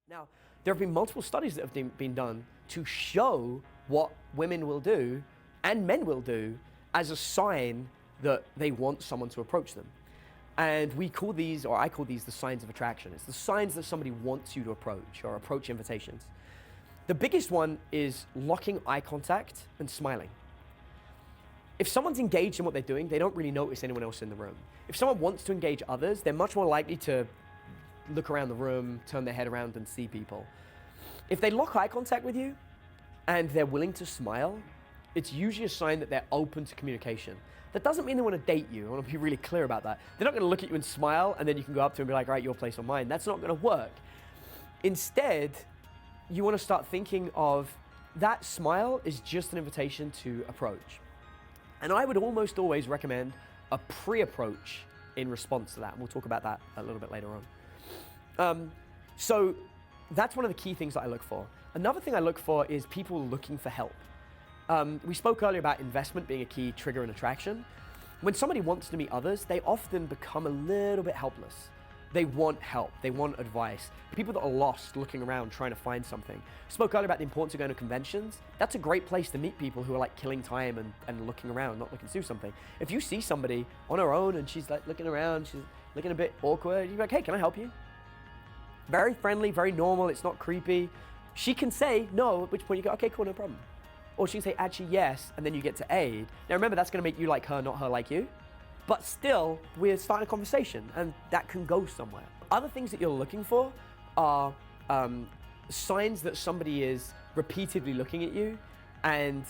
Now, there have been multiple studies that have been done to show what women will do and men will do as a sign that they want someone to approach them. And we call these, or I call these, the signs of attraction. It's the signs that somebody wants you to approach or approach invitations. The biggest one is locking eye contact and smiling. If someone's engaged in what they're doing, they don't really notice anyone else in the room. If someone wants to engage others, they're much more likely to look around the room, turn their head around and see people. If they lock eye contact with you and they're willing to smile, it's usually a sign that they're open to communication. That doesn't mean they want to date you. I want to be really clear about that. They're not going to look at you and smile and then you can go up to them and be like, all right, your place or mine. That's not going to work. Instead, you want to start thinking of that smile is just an invitation to approach. And I would almost always recommend a pre-approach in response to that. And we'll talk about that a little bit later on. So that's one of the key things that I look for. Another thing I look for is people looking for help. We spoke earlier about investment being a key trigger in attraction. When somebody wants to meet others, they often become a little bit helpless. They want help, they want advice. People that are lost looking around trying to find something. Spoke earlier about the importance of going to conventions. That's a great place to meet people who are like killing time and looking around, not looking to do something. If you see somebody on her own and she's like looking around, she's looking a bit awkward, you're like, hey, can I help you? Very friendly, very normal, it's not creepy. She can say no, at which point you go, okay, cool, no problem. Or she can say actually yes, and then you get to aid. Now remember, that's gonna make you like her, not her like you. But still, we're starting a conversation and that can go somewhere. Other things that you're looking for are signs that somebody is repeatedly looking at you and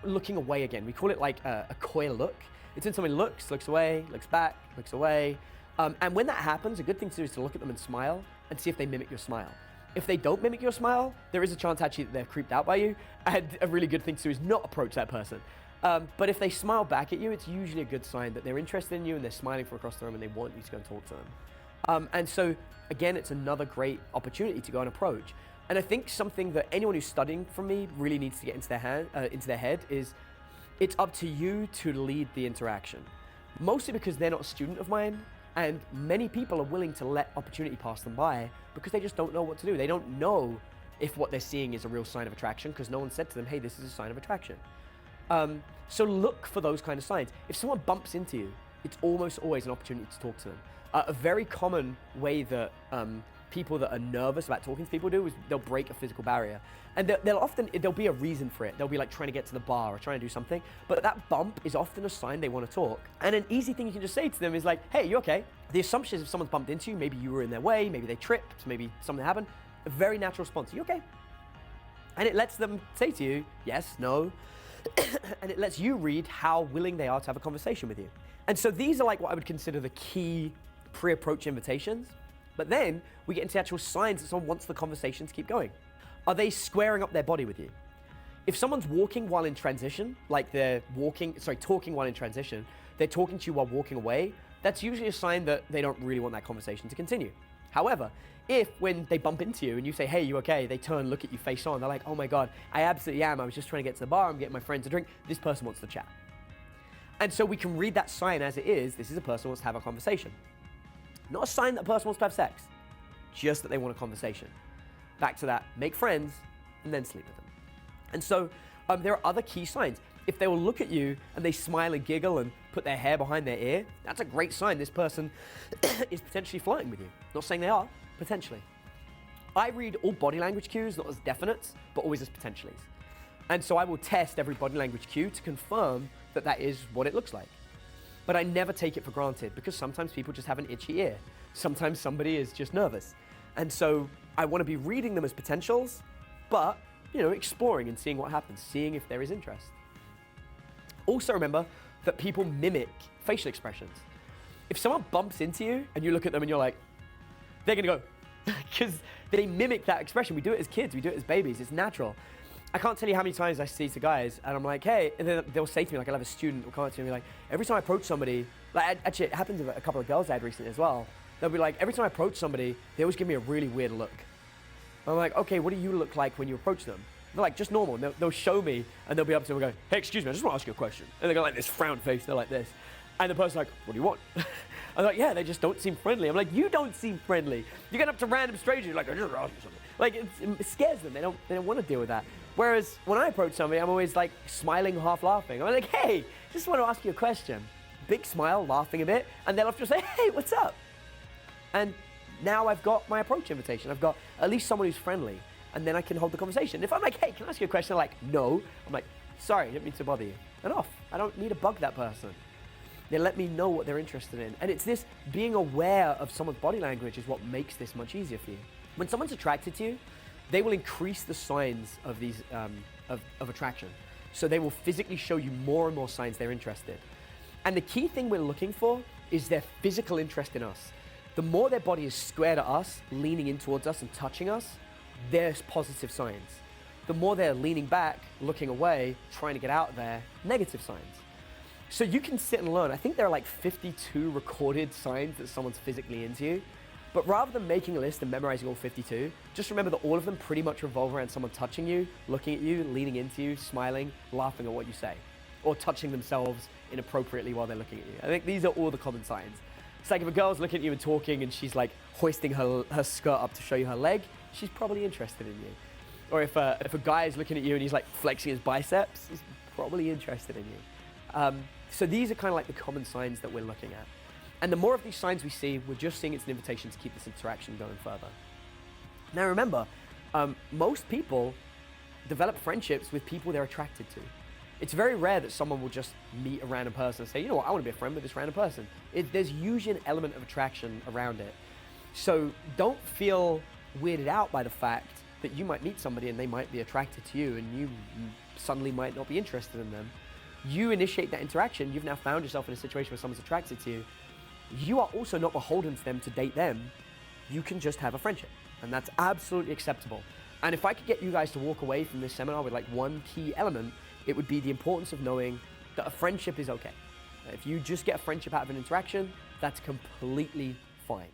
looking away again. We call it like a coy look. It's when somebody looks away, looks back, looks away. And when that happens, a good thing to do is to look at them and smile and see if they mimic your smile. If they don't mimic your smile, there is a chance actually that they're creeped out by you, and a really good thing to do is not approach that person. But if they smile back at you, it's usually a good sign that they're interested in you and they're smiling from across the room and they want you to go and talk to them. And so, again, it's another great opportunity to go and approach. And I think something that anyone who's studying from me really needs to get into their head is it's up to you to lead the interaction. Mostly because they're not a student of mine, and many people are willing to let opportunity pass them by because they just don't know what to do. They don't know if what they're seeing is a real sign of attraction because no one said to them, hey, this is a sign of attraction. So look for those kind of signs. If someone bumps into you, it's almost always an opportunity to talk to them. A very common way that people that are nervous about talking to people do is they'll break a physical barrier. And there'll be a reason for it. They'll be like trying to get to the bar or trying to do something, but that bump is often a sign they want to talk. And an easy thing you can just say to them is like, hey, you okay? The assumption is if someone's bumped into you, maybe you were in their way, maybe they tripped, maybe something happened. A very natural response, are you okay? And it lets them say to you, yes, no, and it lets you read how willing they are to have a conversation with you. And so these are like what I would consider the key pre-approach invitations. But then we get into actual signs that someone wants the conversation to keep going. Are they squaring up their body with you? If someone's walking while in transition, like they're talking while in transition, they're talking to you while walking away, that's usually a sign that they don't really want that conversation to continue. However, if when they bump into you and you say, hey, you okay? They turn, look at you face on, they're like, oh my God, I absolutely am. I was just trying to get to the bar, I'm getting my friends a drink. This person wants to chat. And so we can read that sign as it is. This is a person who wants to have a conversation. Not a sign that a person wants to have sex, just that they want a conversation. Back to that, make friends and then sleep with them. And so there are other key signs. If they will look at you and they smile and giggle and put their hair behind their ear, that's a great sign this person is potentially flirting with you. Not saying they are, potentially. I read all body language cues, not as definites, but always as potentiallys. And so I will test every body language cue to confirm that that is what it looks like. But I never take it for granted because sometimes people just have an itchy ear. Sometimes somebody is just nervous. And so I want to be reading them as potentials, but exploring and seeing what happens, seeing if there is interest. Also remember that people mimic facial expressions. If someone bumps into you and you look at them and you're like, they're gonna go, because they mimic that expression. We do it as kids, we do it as babies, it's natural. I can't tell you how many times I see to guys and I'm like, hey, and then they'll say to me, like I'll have a student who'll come up to me like, every time I approach somebody, like actually it happened to a couple of girls I had recently as well. They'll be like, every time I approach somebody, they always give me a really weird look. I'm like, okay, what do you look like when you approach them? They're like, just normal. And they'll show me and they'll be up to them and go, hey, excuse me, I just want to ask you a question. And they go like this frown face, they're like this. And the person's like, what do you want? I'm like, yeah, they just don't seem friendly. I'm like, you don't seem friendly. You get up to random strangers, you're like, I just asked you something. Like, it scares them. They don't want to deal with that. Whereas when I approach somebody, I'm always like smiling, half laughing. I'm like, hey, just want to ask you a question. Big smile, laughing a bit, and they'll often say, hey, what's up? And now I've got my approach invitation. I've got at least someone who's friendly, and then I can hold the conversation. If I'm like, hey, can I ask you a question? They're like, no. I'm like, sorry, I didn't mean to bother you. And off. I don't need to bug that person. They let me know what they're interested in. And it's this being aware of someone's body language is what makes this much easier for you. When someone's attracted to you, they will increase the signs of these of attraction. So they will physically show you more and more signs they're interested. And the key thing we're looking for is their physical interest in us. The more their body is square to us, leaning in towards us and touching us, there's positive signs. The more they're leaning back, looking away, trying to get out there, negative signs. So you can sit and learn. I think there are like 52 recorded signs that someone's physically into you. But rather than making a list and memorizing all 52, just remember that all of them pretty much revolve around someone touching you, looking at you, leaning into you, smiling, laughing at what you say, or touching themselves inappropriately while they're looking at you. I think these are all the common signs. It's like if a girl's looking at you and talking and she's like hoisting her skirt up to show you her leg, she's probably interested in you. Or if a guy is looking at you and he's like flexing his biceps, he's probably interested in you. So these are kind of like the common signs that we're looking at. And the more of these signs we see, we're just seeing it's an invitation to keep this interaction going further. Now remember, most people develop friendships with people they're attracted to. It's very rare that someone will just meet a random person and say, you know what, I want to be a friend with this random person. There's usually an element of attraction around it. So don't feel weirded out by the fact that you might meet somebody and they might be attracted to you and you suddenly might not be interested in them. You initiate that interaction, you've now found yourself in a situation where someone's attracted to you. You are also not beholden to them to date them. You can just have a friendship, and that's absolutely acceptable. And if I could get you guys to walk away from this seminar with like one key element, it would be the importance of knowing that a friendship is okay. If you just get a friendship out of an interaction, that's completely fine.